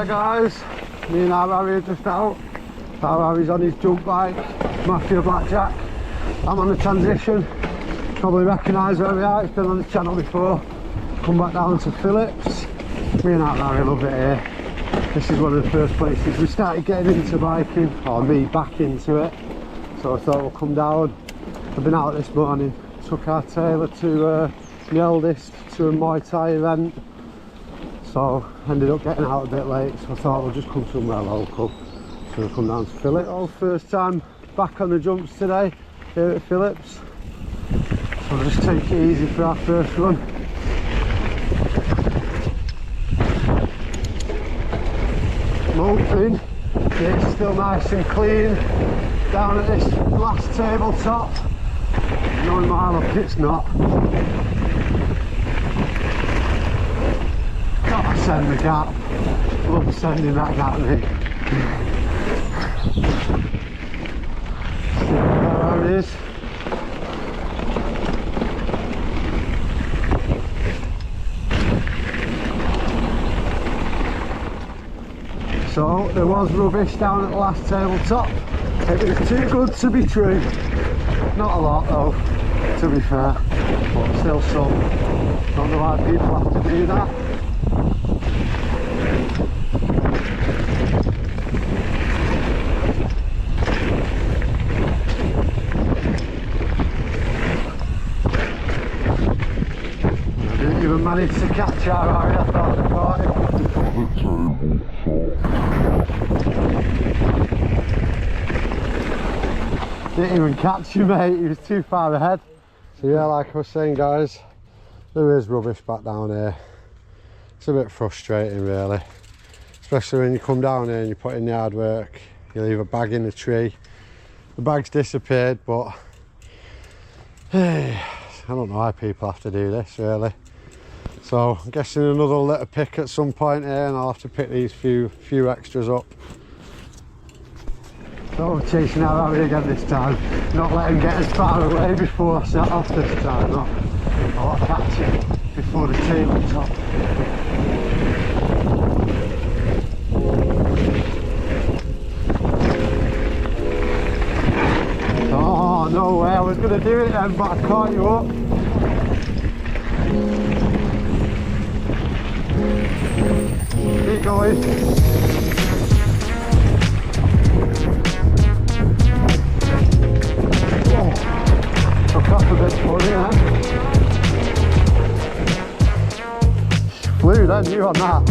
there guys, me and our Harry are just out. Our Harry's on his jump bike, Mafia Blackjack. I'm on the transition, probably recognise where we are, it's been on the channel before. Come back down to Phillips. Me and our Harry love it here. This is one of the first places we started getting into biking, or me back into it. So I thought we'll come down. I've been out this morning, took our Taylor to my eldest to a Muay Thai event. So ended up getting out a bit late, so I thought we'll just come somewhere local. So we'll come down to Phillips. Oh, first time back on the jumps today here at Phillips. So we'll just take it easy for our first run. I'm hoping it's still nice and clean down at this last tabletop. Knowing my luck, it's not. Gotta send the gap. Love sending that gap, mate. There it is. So there was rubbish down at the last tabletop. It was too good to be true. Not a lot though, to be fair, but still some. Don't know why people have to do that. I didn't even manage to catch our Harry, I thought I caught him. Didn't even catch you, mate, he was too far ahead. So yeah, like I was saying guys, there is rubbish back down here. It's a bit frustrating really, especially when you come down here and you put in the hard work, you leave a bag in the tree, the bag's disappeared, but hey, I don't know why people have to do this really. So I'm guessing another litter pick at some point here, and I'll have to pick these few extras up. So we're chasing our Harry again this time, not letting him get as far away before I set off this time. No, I'll catch him before the tabletop. Oh no way, I was going to do it then, but I caught you up. Keep going. Took off a bit funny, huh? Flew then, you on that.